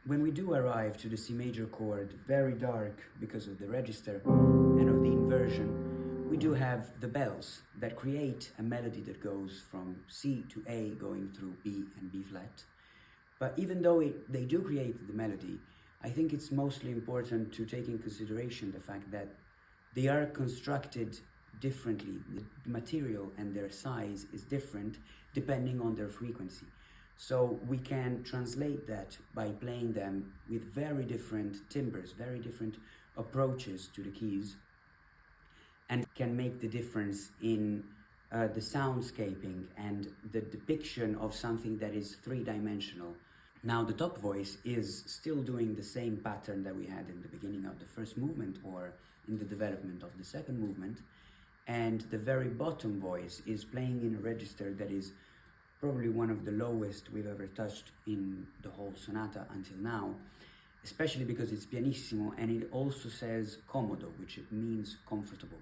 When we do arrive to the C major chord, very dark because of the register and of the inversion, we do have the bells that create a melody that goes from C to A going through B and B flat. But even though they do create the melody, I think it's mostly important to take in consideration the fact that they are constructed differently. The material and their size is different depending on their frequency. So we can translate that by playing them with very different timbres, very different approaches to the keys, and can make the difference in the soundscaping and the depiction of something that is three-dimensional. Now the top voice is still doing the same pattern that we had in the beginning of the first movement or in the development of the second movement, and the very bottom voice is playing in a register that is probably one of the lowest we've ever touched in the whole sonata until now, especially because it's pianissimo and it also says comodo, which means comfortable.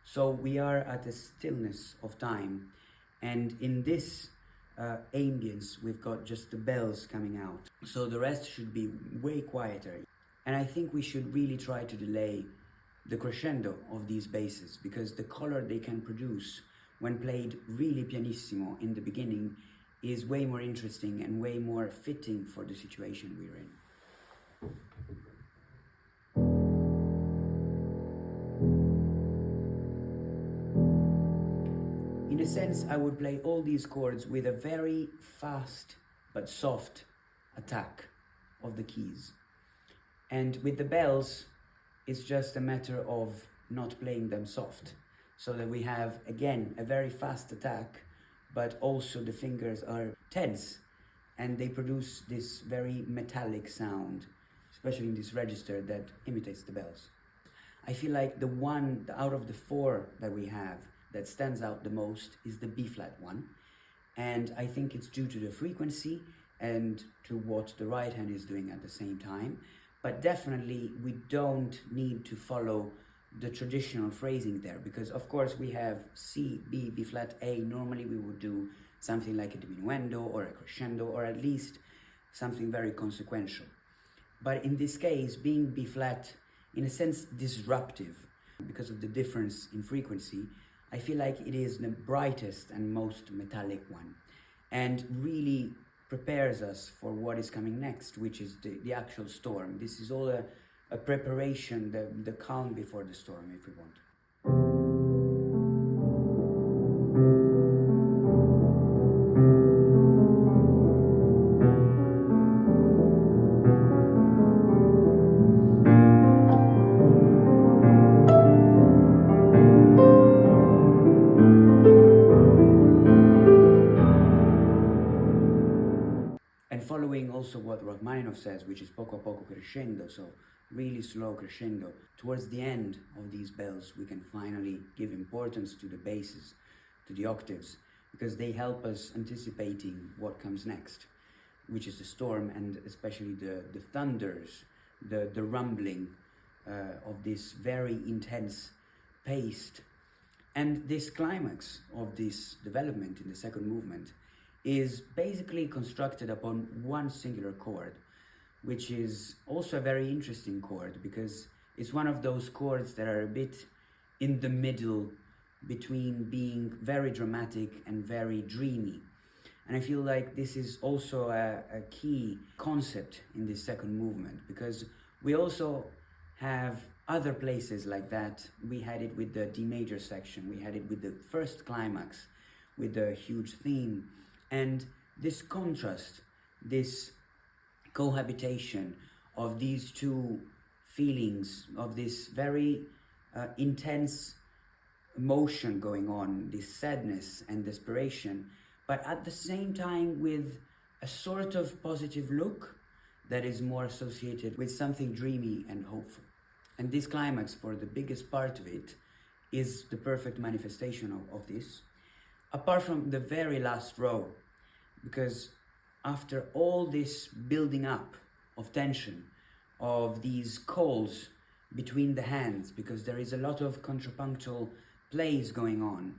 So we are at a stillness of time, and in this ambience we've got just the bells coming out. So the rest should be way quieter. And I think we should really try to delay the crescendo of these basses, because the color they can produce when played really pianissimo in the beginning is way more interesting and way more fitting for the situation we're in. In a sense, I would play all these chords with a very fast but soft attack of the keys. And with the bells, it's just a matter of not playing them soft, so that we have, again, a very fast attack, but also the fingers are tense and they produce this very metallic sound, especially in this register that imitates the bells. I feel like the one out of the four that we have that stands out the most is the B flat one, and I think it's due to the frequency and to what the right hand is doing at the same time. But definitely we don't need to follow the traditional phrasing there, because of course we have C, B, B flat, A. Normally we would do something like a diminuendo or a crescendo, or at least something very consequential. But in this case, being B flat, in a sense disruptive, because of the difference in frequency, I feel like it is the brightest and most metallic one, and really prepares us for what is coming next, which is the actual storm. This is all a preparation, the calm before the storm, if we want. And following also what Rachmaninov says, which is poco a poco crescendo, so really slow crescendo. Towards the end of these bells, we can finally give importance to the basses, to the octaves, because they help us anticipating what comes next, which is the storm, and especially the thunders, the rumbling of this very intense paced. And this climax of this development in the second movement is basically constructed upon one singular chord, which is also a very interesting chord, because it's one of those chords that are a bit in the middle between being very dramatic and very dreamy. And I feel like this is also a key concept in this second movement, because we also have other places like that. We had it with the D major section, we had it with the first climax, with the huge theme. And this contrast, this cohabitation of these two feelings, of this very intense emotion going on, this sadness and desperation, but at the same time with a sort of positive look that is more associated with something dreamy and hopeful. And this climax, for the biggest part of it, is the perfect manifestation of this, apart from the very last row, because after all this building up of tension, of these calls between the hands, because there is a lot of contrapunctual plays going on,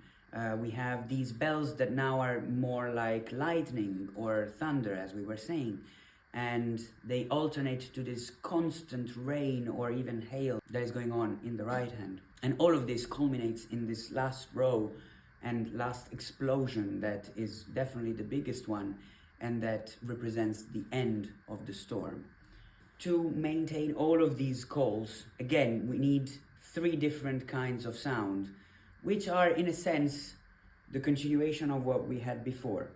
we have these bells that now are more like lightning or thunder, as we were saying, and they alternate to this constant rain or even hail that is going on in the right hand. And all of this culminates in this last row and last explosion that is definitely the biggest one, and that represents the end of the storm. To maintain all of these calls, again, we need three different kinds of sound, which are in a sense the continuation of what we had before.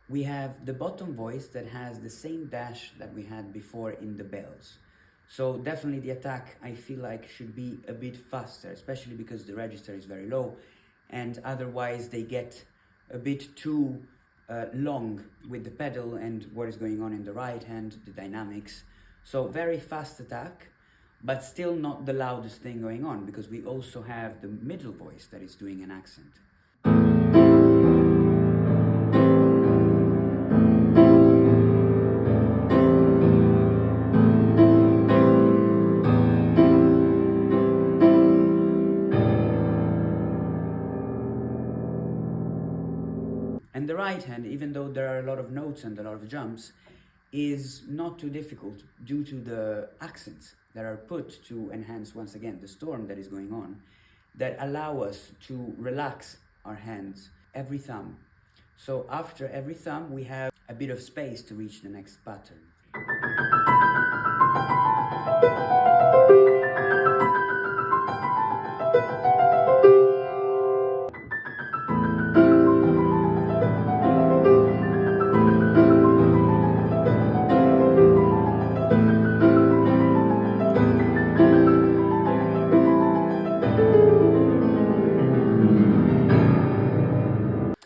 We have the bottom voice that has the same dash that we had before in the bells. So definitely the attack, I feel like, should be a bit faster, especially because the register is very low, and otherwise they get a bit too long with the pedal and what is going on in the right hand, the dynamics. So very fast attack, but still not the loudest thing going on, because we also have the middle voice that is doing an accent. And the right hand, even though there are a lot of notes and a lot of jumps, is not too difficult due to the accents that are put to enhance, once again, the storm that is going on, that allow us to relax our hands every thumb. So after every thumb, we have a bit of space to reach the next pattern.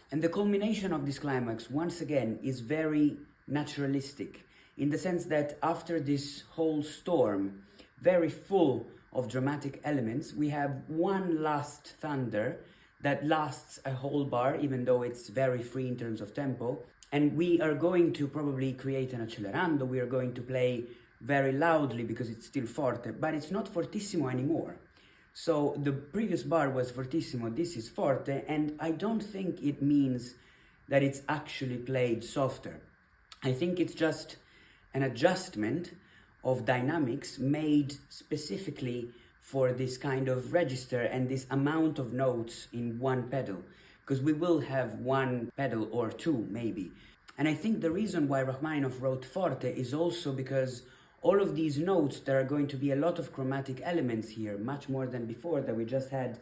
And the culmination of this climax, once again, is very naturalistic, in the sense that after this whole storm, very full of dramatic elements, we have one last thunder that lasts a whole bar, even though it's very free in terms of tempo. And we are going to probably create an accelerando, we are going to play very loudly because it's still forte, but it's not fortissimo anymore. So the previous bar was fortissimo, this is forte, and I don't think it means that it's actually played softer. I think it's just an adjustment of dynamics made specifically for this kind of register and this amount of notes in one pedal, because we will have one pedal or two maybe. And I think the reason why Rachmaninov wrote forte is also because all of these notes, there are going to be a lot of chromatic elements here, much more than before, that we just had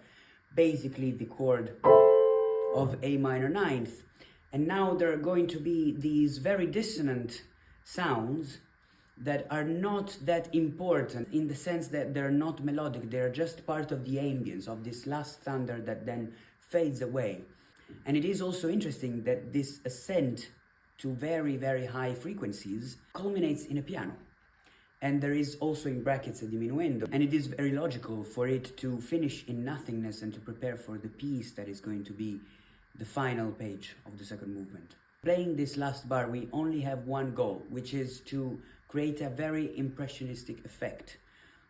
basically the chord of A minor ninth. And now there are going to be these very dissonant sounds that are not that important, in the sense that they're not melodic, they're just part of the ambience of this last thunder that then fades away. And it is also interesting that this ascent to very, very high frequencies culminates in a piano. And there is also in brackets a diminuendo, and it is very logical for it to finish in nothingness and to prepare for the piece that is going to be the final page of the second movement. Playing this last bar, we only have one goal, which is to create a very impressionistic effect.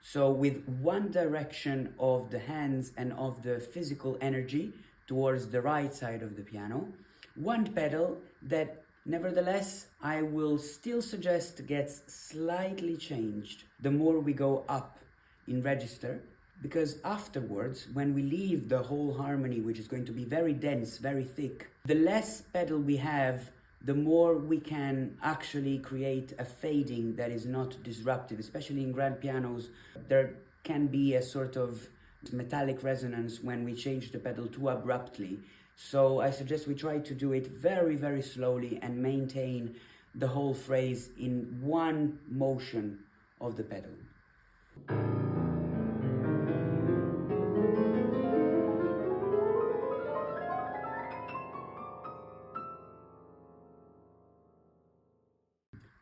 So with one direction of the hands and of the physical energy towards the right side of the piano, one pedal that nevertheless, I will still suggest gets slightly changed the more we go up in register, because afterwards, when we leave the whole harmony, which is going to be very dense, very thick, the less pedal we have, the more we can actually create a fading that is not disruptive, especially in grand pianos. There can be a sort of metallic resonance when we change the pedal too abruptly. So I suggest we try to do it very, very slowly and maintain the whole phrase in one motion of the pedal.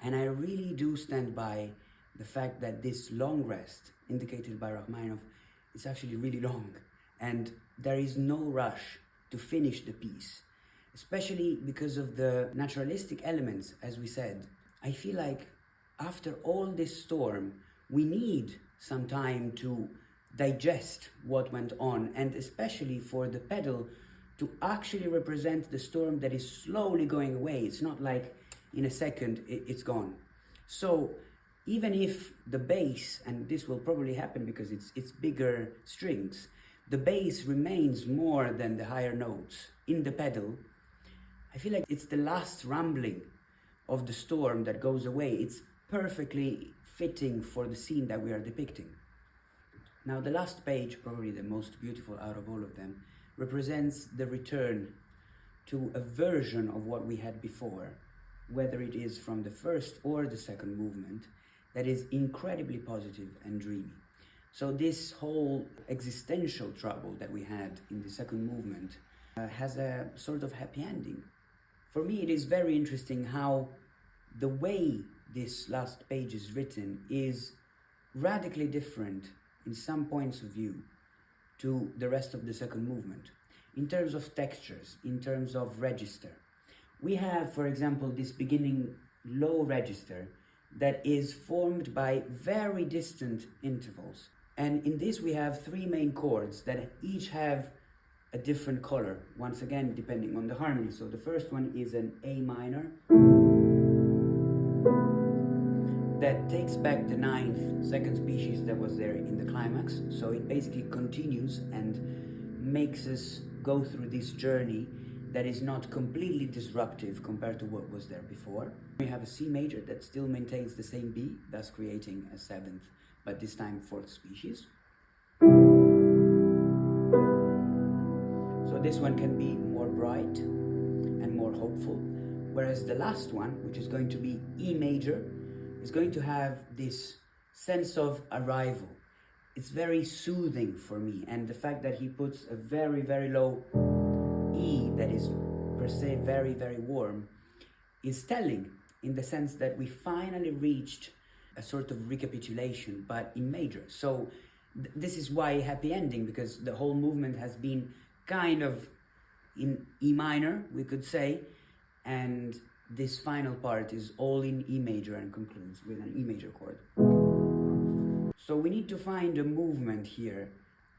And I really do stand by the fact that this long rest, indicated by Rachmaninov, is actually really long, and there is no rush to finish the piece, especially because of the naturalistic elements, as we said. I feel like after all this storm, we need some time to digest what went on, and especially for the pedal to actually represent the storm that is slowly going away. It's not like in a second it's gone. So even if the bass, and this will probably happen because it's bigger strings, the bass remains more than the higher notes in the pedal, I feel like it's the last rumbling of the storm that goes away. It's perfectly fitting for the scene that we are depicting. Now, the last page, probably the most beautiful out of all of them, represents the return to a version of what we had before, whether it is from the first or the second movement, that is incredibly positive and dreamy. So this whole existential trouble that we had in the second movement has a sort of happy ending. For me, it is very interesting how the way this last page is written is radically different in some points of view to the rest of the second movement. In terms of textures, in terms of register. We have, for example, this beginning low register that is formed by very distant intervals. And in this we have three main chords that each have a different color, once again depending on the harmony. So the first one is an A minor that takes back the ninth second species that was there in the climax. So it basically continues and makes us go through this journey that is not completely disruptive compared to what was there before. We have a C major that still maintains the same B, thus creating a seventh, but this time fourth species. So this one can be more bright and more hopeful, whereas the last one, which is going to be E major, is going to have this sense of arrival. It's very soothing for me, and the fact that he puts a very, very low E that is per se very, very warm is telling, in the sense that we finally reached a sort of recapitulation, but in major. So this is why happy ending, because the whole movement has been kind of in E minor, we could say, and this final part is all in E major and concludes with an E major chord. So we need to find a movement here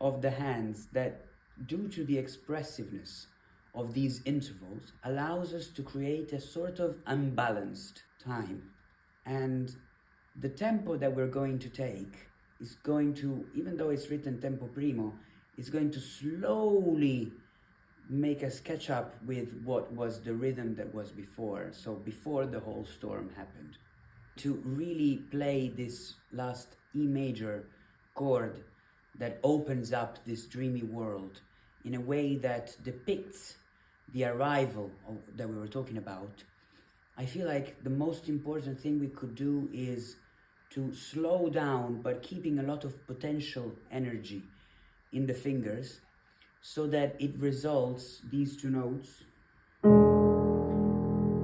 of the hands that, due to the expressiveness of these intervals, allows us to create a sort of unbalanced time. And the tempo that we're going to take is going to, even though it's written tempo primo, it's going to slowly make us catch up with what was the rhythm that was before, so before the whole storm happened. To really play this last E major chord that opens up this dreamy world in a way that depicts the arrival that we were talking about, I feel like the most important thing we could do is to slow down, but keeping a lot of potential energy in the fingers, so that it results, these two notes,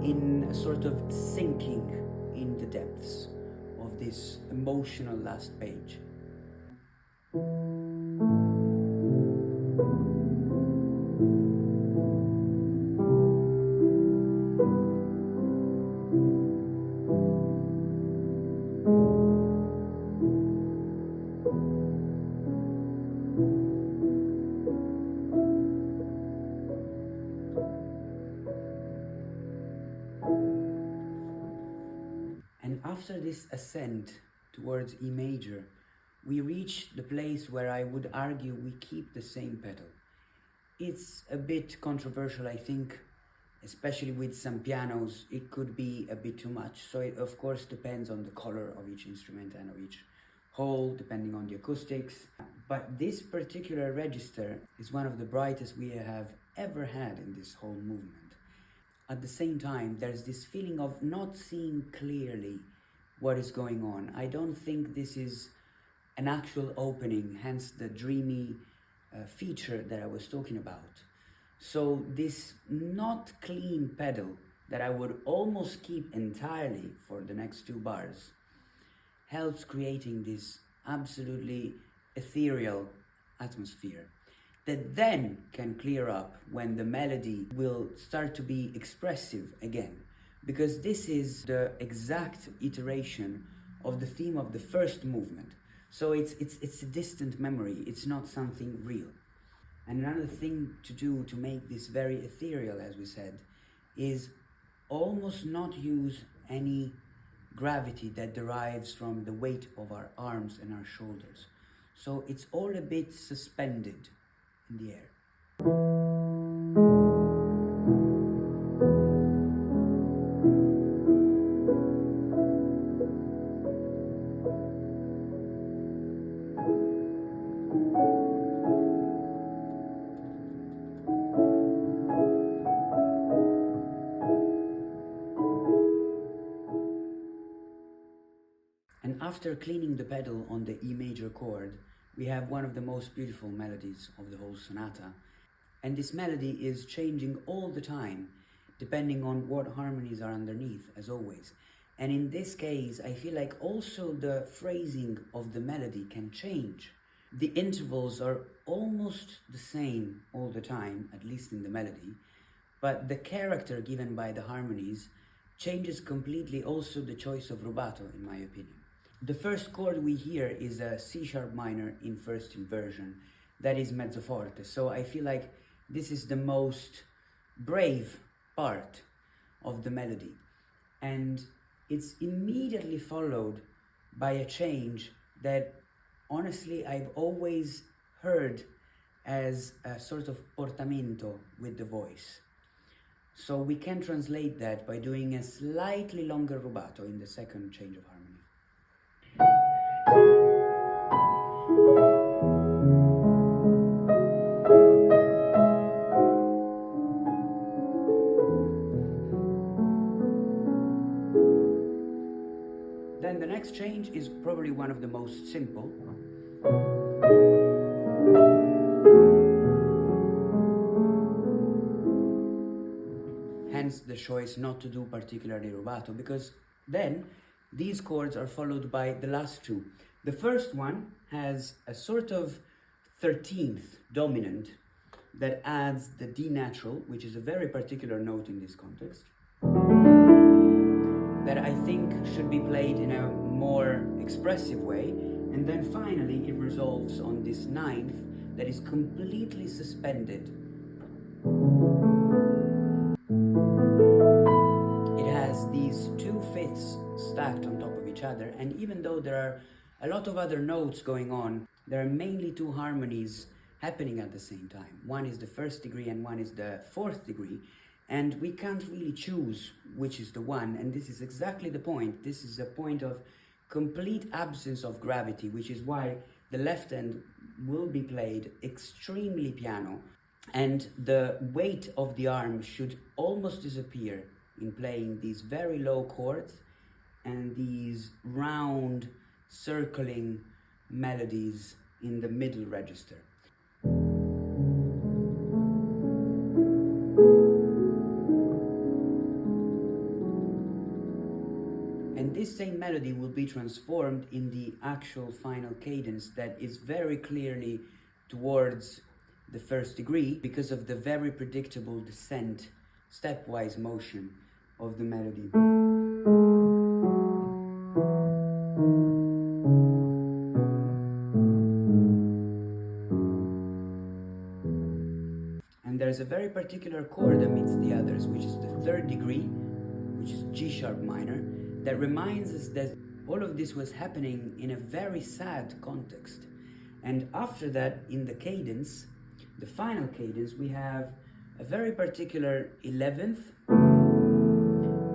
in a sort of sinking in the depths of this emotional last page. And after this ascent towards E major, we reach the place where I would argue we keep the same pedal. It's a bit controversial, I think, especially with some pianos. It could be a bit too much. So it of course depends on the color of each instrument and of each hole, depending on the acoustics. But this particular register is one of the brightest we have ever had in this whole movement. At the same time, there's this feeling of not seeing clearly what is going on. I don't think this is an actual opening, hence the dreamy feature that I was talking about. So this not clean pedal that I would almost keep entirely for the next two bars helps creating this absolutely ethereal atmosphere that then can clear up when the melody will start to be expressive again, because this is the exact iteration of the theme of the first movement. So it's a distant memory, it's not something real. And another thing to do to make this very ethereal, as we said, is almost not use any gravity that derives from the weight of our arms and our shoulders. So it's all a bit suspended in the air. And after cleaning the pedal on the E major chord, we have one of the most beautiful melodies of the whole sonata. And this melody is changing all the time, depending on what harmonies are underneath, as always. And in this case, I feel like also the phrasing of the melody can change. The intervals are almost the same all the time, at least in the melody, but the character given by the harmonies changes completely also the choice of rubato, in my opinion. The first chord we hear is a C sharp minor in first inversion, that is mezzo forte, so I feel like this is the most brave part of the melody. And it's immediately followed by a change that honestly I've always heard as a sort of portamento with the voice. So we can translate that by doing a slightly longer rubato in the second change of harmony. Then the next change is probably one of the most simple. Hence the choice not to do particularly rubato, because then these chords are followed by the last two. The first one has a sort of 13th dominant that adds the D natural, which is a very particular note in this context, that I think should be played in a more expressive way. And then finally it resolves on this ninth that is completely suspended. It has these 2/5 stacked on top of each other, and even though there are a lot of other notes going on, there are mainly two harmonies happening at the same time. One is the first degree and one is the fourth degree, and we can't really choose which is the one, and this is exactly the point. This is a point of complete absence of gravity, which is why the left end will be played extremely piano, and the weight of the arm should almost disappear in playing these very low chords and these round, circling melodies in the middle register. And this same melody will be transformed in the actual final cadence that is very clearly towards the first degree because of the very predictable descent, stepwise motion of the melody. And there's a very particular chord amidst the others, which is the third degree, which is G sharp minor, that reminds us that all of this was happening in a very sad context. And after that, in the cadence, the final cadence, we have a very particular 11th,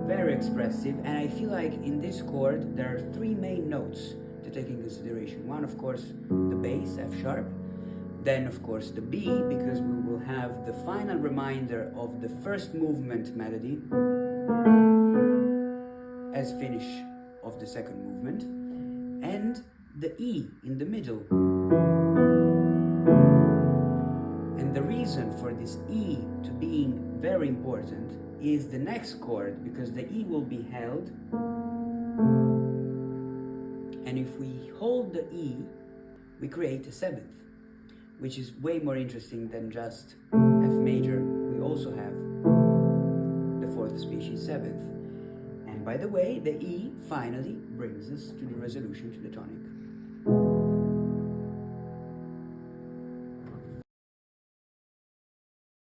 very expressive, and I feel like in this chord there are three main notes to take in consideration. One, of course, the bass, F sharp, then of course the B, because we will have the final reminder of the first movement melody as finish of the second movement, and the E in the middle. And the reason for this E to being very important is the next chord, because the E will be held, and if we hold the E, we create a seventh, which is way more interesting than just F major. We also have the fourth species, seventh. And by the way, the E finally brings us to the resolution to the tonic.